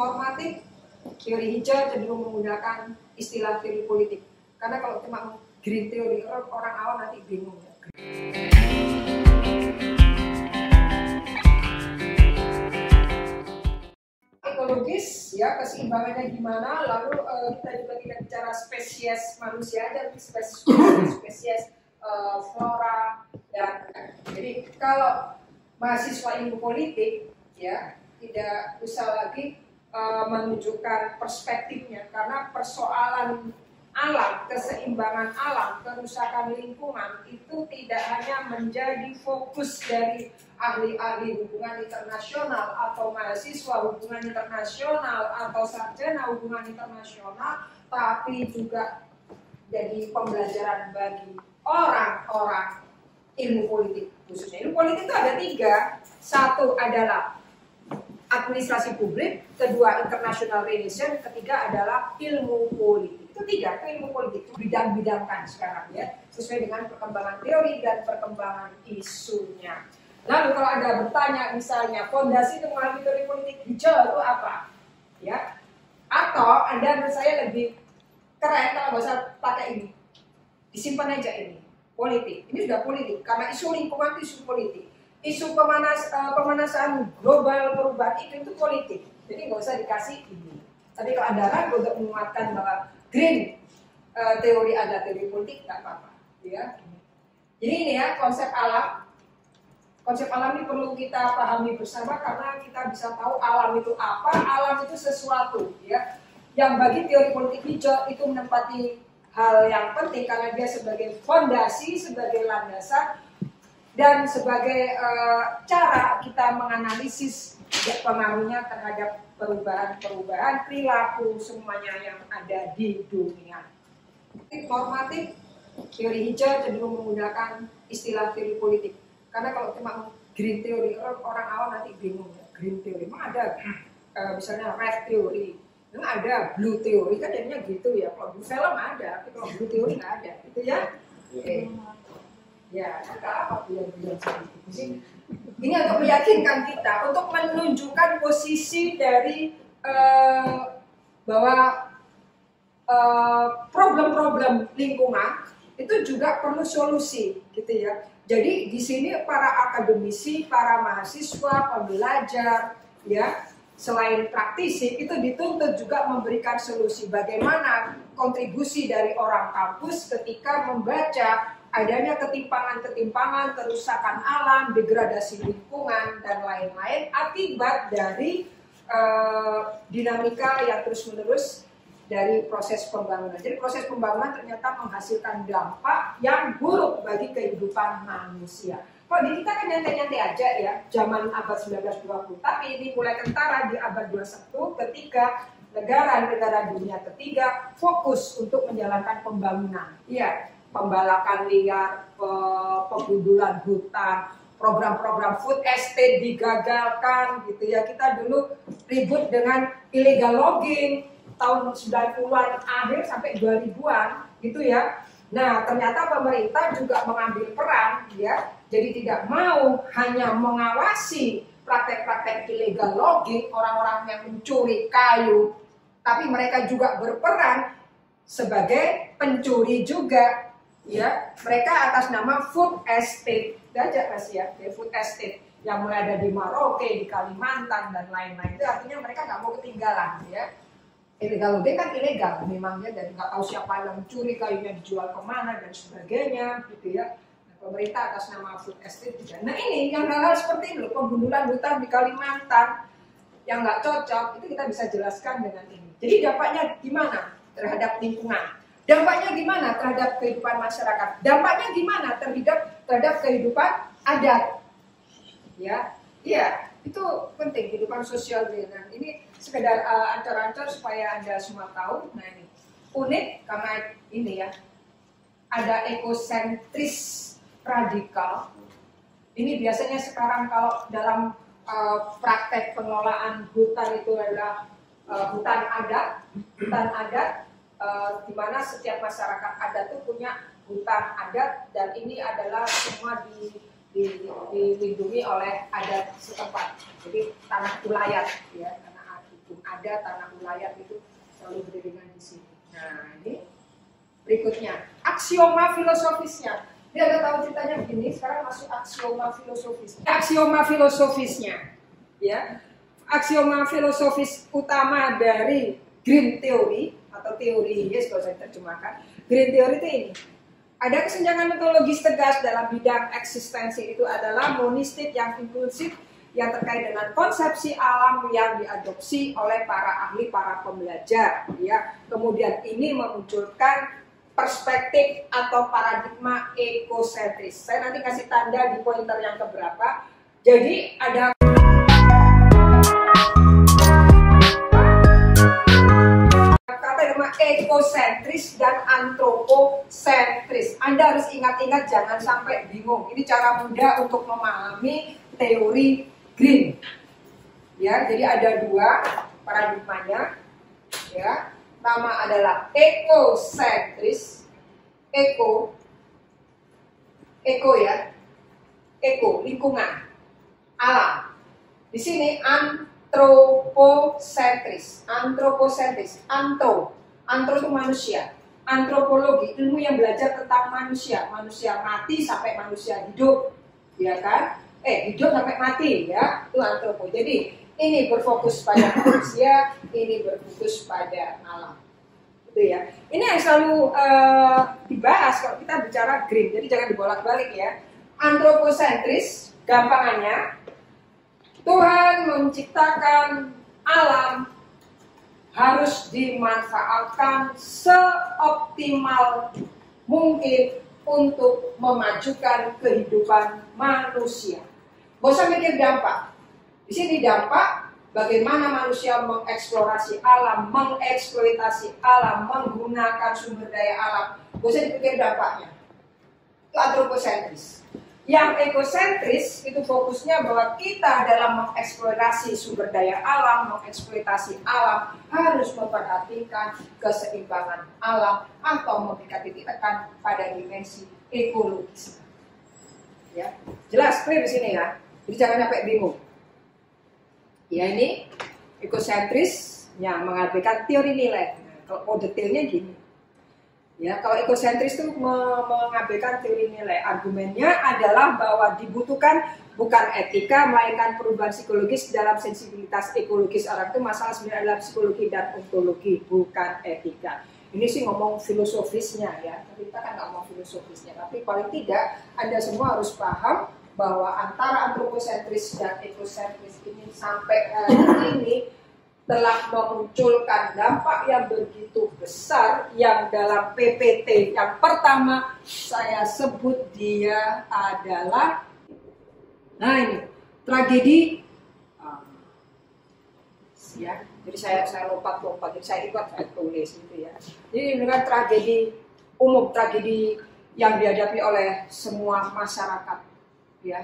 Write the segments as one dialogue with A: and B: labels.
A: normatif, teori hijau cenderung menggunakan istilah teori politik. Karena kalau cuma green theory, orang awam nanti bingung ya. Ekologis ya, keseimbangannya gimana, lalu kita juga tidak bicara spesies manusia aja, tapi spesies flora dan jadi kalau mahasiswa ilmu politik ya tidak usah lagi menunjukkan perspektifnya, karena persoalan alam, keseimbangan alam, kerusakan lingkungan itu tidak hanya menjadi fokus dari ahli-ahli hubungan internasional atau mahasiswa hubungan internasional atau sarjana hubungan internasional, tapi juga jadi pembelajaran bagi orang-orang ilmu politik khususnya. Ilmu politik itu ada 3, satu adalah administrasi publik, kedua international relation, ketiga adalah ilmu politik. Itu 3, itu ilmu politik, itu bidang-bidangkan sekarang ya, sesuai dengan perkembangan teori dan perkembangan isunya. Lalu kalau Anda bertanya misalnya fondasi untuk memahami teori politik hijau itu apa? Ya. Atau Anda menurut saya lebih keren kalau nggak usah pakai ini. Disimpan aja ini. Politik. Ini sudah politik karena isu lingkungan itu isu politik. Isu pemanasan global perubahan itu politik. Jadi nggak usah dikasih ini. Tapi kalau Anda ragu untuk menguatkan bahwa green teori ada teori politik, nggak apa-apa. Ya. Jadi ini ya konsep alam. Konsep alam ini perlu kita pahami bersama karena kita bisa tahu alam itu apa. Alam itu sesuatu ya yang bagi teori politik hijau itu menempati hal yang penting karena dia sebagai fondasi, sebagai landasan dan sebagai cara kita menganalisis pengaruhnya terhadap perubahan-perubahan perilaku semuanya yang ada di dunia. Normatif, teori hijau cenderung menggunakan istilah teori politik. Karena kalau cuma green theory, orang awam nanti bingung ya. Green theory, memang ada misalnya red theory, memang ada blue theory, kan jadinya gitu ya. Kalau blue film ada, tapi kalau blue theory nggak ada, gitu ya. Oke. Ya, kita apa bilang seperti itu. Ini untuk meyakinkan kita, untuk menunjukkan posisi dari bahwa problem-problem lingkungan itu juga perlu solusi, gitu ya. Jadi di sini para akademisi, para mahasiswa, pembelajar, ya, selain praktisi itu dituntut juga memberikan solusi bagaimana kontribusi dari orang kampus ketika membaca adanya ketimpangan-ketimpangan, kerusakan alam, degradasi lingkungan dan lain-lain akibat dari dinamika yang terus-menerus dari proses pembangunan. Jadi proses pembangunan ternyata menghasilkan dampak yang buruk bagi kehidupan manusia. Kalau di kita kan nyantai-nyantai aja ya, zaman abad 19-20, tapi ini mulai kentara di abad 21 ketika negara-negara dunia ketiga fokus untuk menjalankan pembangunan. Iya, pembalakan liar, penggundulan hutan, program-program food estate digagalkan gitu ya. Kita dulu ribut dengan illegal logging tahun 90-an akhir sampai 2000-an gitu ya. Nah, ternyata pemerintah juga mengambil peran ya. Jadi tidak mau hanya mengawasi praktek-praktek illegal logging, orang-orang yang mencuri kayu, tapi mereka juga berperan sebagai pencuri juga ya. Mereka atas nama food estate. Gajah Mas ya, food estate yang mulai ada di Merauke, di Kalimantan dan lain-lain. Itu artinya mereka nggak mau ketinggalan ya. Illegal logging kan ilegal memangnya, dan nggak tahu siapa yang mencuri kayunya dijual kemana dan sebagainya gitu ya. Nah, pemerintah atas nama food estate juga. Nah ini yang hal-hal seperti ini loh, penggundulan hutan di Kalimantan yang nggak cocok itu kita bisa jelaskan dengan ini. Jadi dampaknya gimana terhadap lingkungan? Dampaknya gimana terhadap kehidupan masyarakat? Dampaknya gimana terhadap kehidupan adat? Ya, iya. Itu penting, kehidupan sosial. Nah, ini sekedar ancor-ancor supaya Anda semua tahu. Nah ini unik karena ini ya ada ekosentris radikal. Ini biasanya sekarang kalau dalam praktek pengelolaan hutan itu adalah hutan adat, di mana setiap masyarakat adat itu punya hutan adat dan ini adalah semua dilindungi oleh adat setempat. Jadi tanah ulayat ya, tanah hukum adat. ada tanah ulayat itu selalu beriringan di sini. Nah ini berikutnya aksioma filosofisnya. Dia ada tahu ceritanya begini. Sekarang masuk aksioma filosofis. Aksioma filosofisnya, ya. Aksioma filosofis utama dari Green Theory atau teori Hughes kalau saya terjemahkan. Green Theory itu ini. Ada kesenjangan ontologis tegas dalam bidang eksistensi, itu adalah monistik yang impulsif yang terkait dengan konsepsi alam yang diadopsi oleh para ahli, para pembelajar, ya. Kemudian ini memunculkan perspektif atau paradigma ekosentris. Saya nanti kasih tanda di pointer yang keberapa. Jadi ada kata ekosentris dan antroposentris. Anda harus ingat-ingat, jangan sampai bingung. Ini cara mudah untuk memahami teori Green. Ya, jadi ada dua paradigmanya. Ya. Nama adalah ekosentris, eko ya, eko lingkungan, alam. Di sini antroposentris, antro itu manusia, antropologi ilmu yang belajar tentang manusia mati sampai manusia hidup, ya kan? Hidup sampai mati, ya, itu antropo. Jadi ini berfokus pada manusia, ini berfokus pada alam, gitu ya. Ini yang selalu dibahas kalau kita bicara Green. Jadi jangan dibolak-balik ya. Antroposentris, gampangannya Tuhan menciptakan alam harus dimanfaatkan seoptimal mungkin untuk memajukan kehidupan manusia. Gak usah mikir dampak. Di sini dampak bagaimana manusia mengeksplorasi alam, mengeksploitasi alam, menggunakan sumber daya alam. Gak usah dipikir dampaknya. Itu antroposentris. Yang ekosentris itu fokusnya bahwa kita dalam mengeksplorasi sumber daya alam, mengeksploitasi alam harus memperhatikan keseimbangan alam atau memberikan titik tekan pada dimensi ekologis. Ya, jelas clear di sini ya. Jadi jangan sampai bingung. Ya, ini ekosentris yang mengabaikan teori nilai. Nah, kalau mau detailnya gini. Ya, kalau ekosentris itu mengabaikan teori nilai. Argumennya adalah bahwa dibutuhkan bukan etika, melainkan perubahan psikologis dalam sensibilitas ekologis orang. Itu masalah sebenarnya adalah psikologi dan ontologi, bukan etika. Ini sih ngomong filosofisnya ya, tapi kita kan nggak ngomong filosofisnya. Tapi paling tidak Anda semua harus paham bahwa antara antroposentris dan ekosentris ini sampai hari ini telah memunculkan dampak yang begitu besar yang dalam PPT yang pertama saya sebut dia adalah, nah ini tragedi ya, jadi saya lompat-lompat, jadi saya ikut saya tulis gitu ya. Jadi ini kan tragedi umum, tragedi yang dihadapi oleh semua masyarakat. Ya,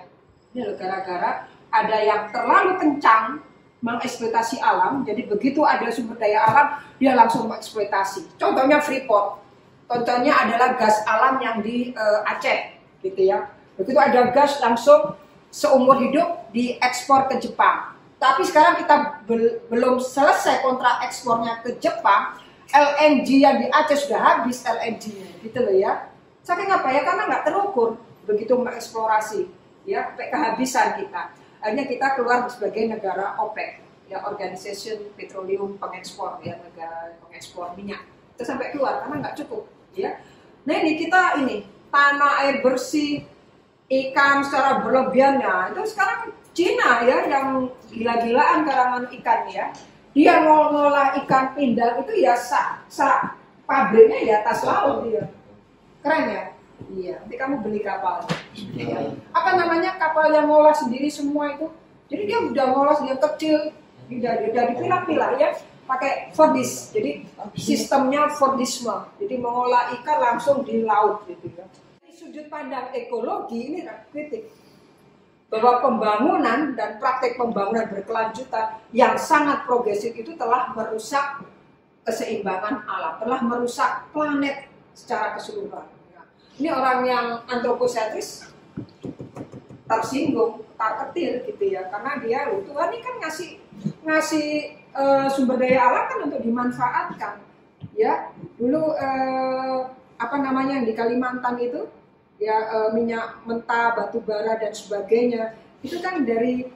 A: ini gara-gara ada yang terlalu kencang mengeksploitasi alam. Jadi begitu ada sumber daya alam, dia langsung mengeksploitasi. Contohnya Freeport, contohnya adalah gas alam yang di Aceh, gitu ya. Begitu ada gas langsung seumur hidup diekspor ke Jepang. Tapi sekarang kita belum selesai kontrak ekspornya ke Jepang, LNG yang di Aceh sudah habis LNG-nya, gitu loh ya. Saking apa ya? Karena nggak terukur begitu mengeksplorasi. Ya, sampai kehabisan kita. Akhirnya kita keluar sebagai negara OPEC, ya, Organization Petroleum Pengekspor, ya, negara pengekspor minyak. Kita sampai keluar karena nggak cukup, ya. Nah ini kita tanah air bersih, ikan secara berlebihan, ya. Itu sekarang Cina ya yang gila-gilaan karangan ikan ya. Dia mau ngolah ikan pindang itu ya pabriknya di atas laut dia. Keren ya. Iya, nanti kamu beli kapal. Ya. Apa namanya kapal yang ngolah sendiri semua itu? Jadi dia udah ngolah dia kecil, udah dipilah-pilah ya, pakai Fordis. Jadi sistemnya Fordisme. Jadi mengolah ikan langsung di laut gitu ya. Dari sudut pandang ekologi ini kritik bahwa pembangunan dan praktek pembangunan berkelanjutan yang sangat progresif itu telah merusak keseimbangan alam, telah merusak planet secara keseluruhan. Ini orang yang antroposentris tersinggung, terketir gitu ya, karena dia Tuhan ini kan ngasih sumber daya alam kan untuk dimanfaatkan. Ya, dulu apa namanya yang di Kalimantan itu ya minyak mentah, batu bara dan sebagainya itu kan dari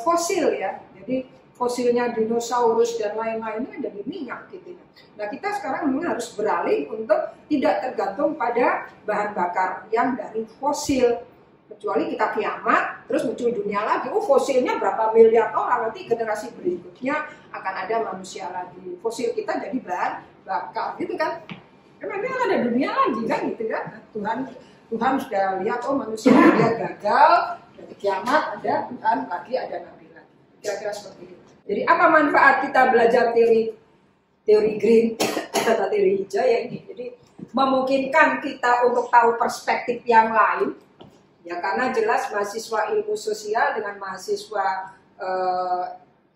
A: fosil ya. Jadi fosilnya dinosaurus dan lain-lainnya dari minyak gitu. Nah kita sekarang memang harus beralih untuk tidak tergantung pada bahan bakar yang dari fosil. Kecuali kita kiamat, terus muncul dunia lagi. Oh fosilnya berapa miliar orang, nanti generasi berikutnya akan ada manusia lagi. Fosil kita jadi bahan bakar gitu kan. Memang ada dunia lagi kan gitu kan. Tuhan sudah lihat oh manusia dia gagal, dari kiamat ada Tuhan lagi, ada Nabi lagi. Kira-kira seperti itu. Jadi apa manfaat kita belajar teori green atau teori hijau ya ini? Jadi memungkinkan kita untuk tahu perspektif yang lain. Ya karena jelas mahasiswa ilmu sosial dengan mahasiswa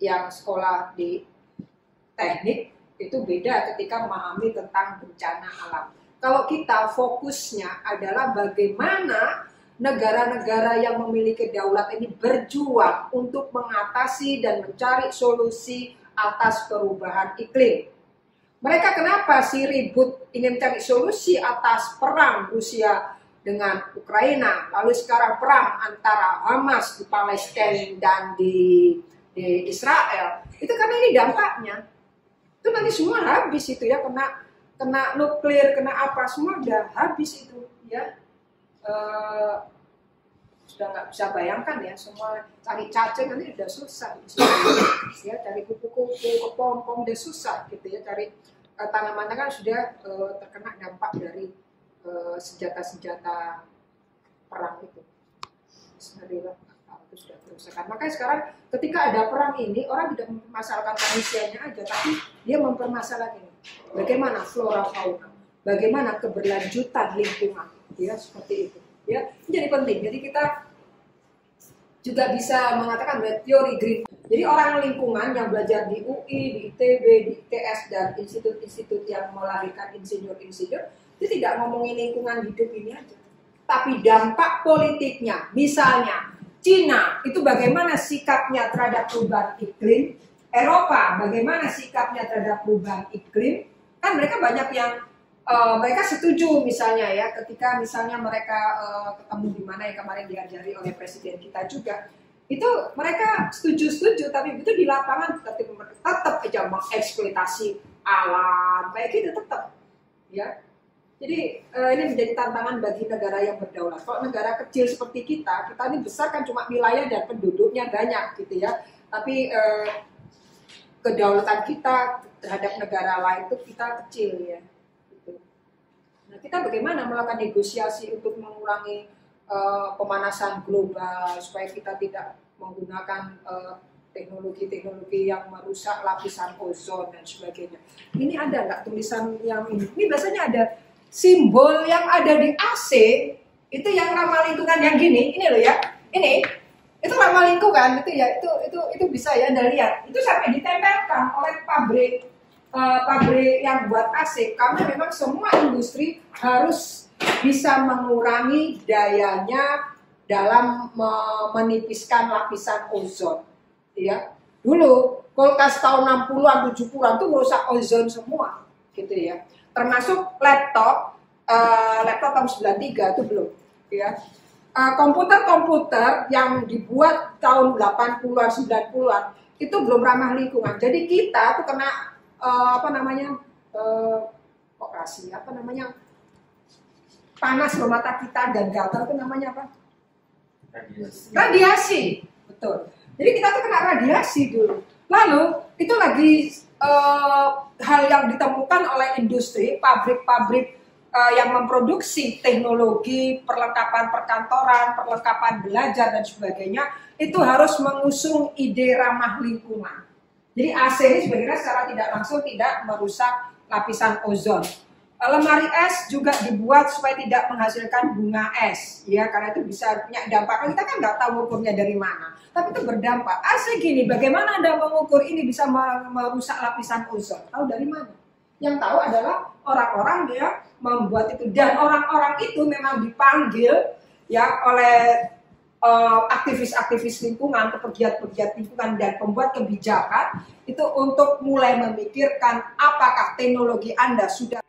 A: yang sekolah di teknik itu beda ketika memahami tentang bencana alam. Kalau kita fokusnya adalah bagaimana negara-negara yang memiliki daulat ini berjuang untuk mengatasi dan mencari solusi atas perubahan iklim. Mereka kenapa sih ribut ingin cari solusi atas perang Rusia dengan Ukraina, lalu sekarang perang antara Hamas di Palestina dan di Israel, itu karena ini dampaknya. Itu nanti semua habis itu ya, kena nuklir, kena apa, semua udah habis itu ya. Sudah nggak bisa bayangkan ya, semua cari cacing nanti udah susah ya, cari kupu-kupu, kepompong udah susah gitu ya, cari tanaman kan sudah terkena dampak dari senjata-senjata perang itu. Bismillah, itu sudah kerusakan. Makanya sekarang ketika ada perang ini, orang tidak mempermasalahkan manusianya aja, tapi dia mempermasalahkan ini. Bagaimana flora fauna, bagaimana keberlanjutan lingkungan, ya seperti itu. Ya, jadi penting. Jadi kita juga bisa mengatakan teori green. Jadi orang lingkungan yang belajar di UI, di ITB, di ITS dan institut-institut yang melahirkan insinyur-insinyur itu tidak ngomongin lingkungan hidup ini aja, tapi dampak politiknya. Misalnya Cina itu bagaimana sikapnya terhadap perubahan iklim, Eropa bagaimana sikapnya terhadap perubahan iklim. Kan mereka banyak yang mereka setuju misalnya ya, ketika misalnya mereka ketemu di mana yang kemarin diajari oleh presiden kita juga, itu mereka setuju, tapi itu di lapangan tetap aja mengeksploitasi alam kayak gitu tetap ya. Jadi ini menjadi tantangan bagi negara yang berdaulat. Kalau negara kecil seperti kita ini besar kan cuma wilayah dan penduduknya banyak gitu ya. Tapi kedaulatan kita terhadap negara lain itu kita kecil ya. Gitu. Nah kita bagaimana melakukan negosiasi untuk mengurangi pemanasan global supaya kita tidak menggunakan teknologi-teknologi yang merusak lapisan ozon dan sebagainya. Ini ada nggak tulisan yang ini? Ini biasanya ada simbol yang ada di AC itu yang ramah lingkungan yang gini, ini loh ya, ini itu ramah lingkungan itu ya, itu bisa ya Anda lihat, itu sampai ditempelkan oleh pabrik yang buat AC karena memang semua industri harus bisa mengurangi dayanya dalam menipiskan lapisan ozon, ya. Dulu kulkas tahun 60-an, 70-an itu merusak ozon semua, gitu ya. Termasuk laptop tahun 93 itu belum ya. Komputer-komputer yang dibuat tahun 80-an 90-an itu belum ramah lingkungan. Jadi kita tuh kena operasi panas di mata kita dan gatal itu namanya apa? Radiasi. Betul. Jadi kita tuh kena radiasi dulu. Lalu itu lagi hal yang ditemukan oleh industri, pabrik-pabrik yang memproduksi teknologi, perlengkapan perkantoran, perlengkapan belajar dan sebagainya, itu harus mengusung ide ramah lingkungan. Jadi AC ini sebenarnya secara tidak langsung tidak merusak lapisan ozon. Lemari es juga dibuat supaya tidak menghasilkan bunga es, ya karena itu bisa punya dampak. Kita kan nggak tahu ukurnya dari mana, tapi itu berdampak. AC gini, bagaimana Anda mengukur ini bisa merusak lapisan ozon? Tahu dari mana? Yang tahu adalah orang-orang yang membuat itu, dan orang-orang itu memang dipanggil ya oleh aktivis-aktivis lingkungan, pegiat-pegiat lingkungan, dan pembuat kebijakan itu untuk mulai memikirkan apakah teknologi Anda sudah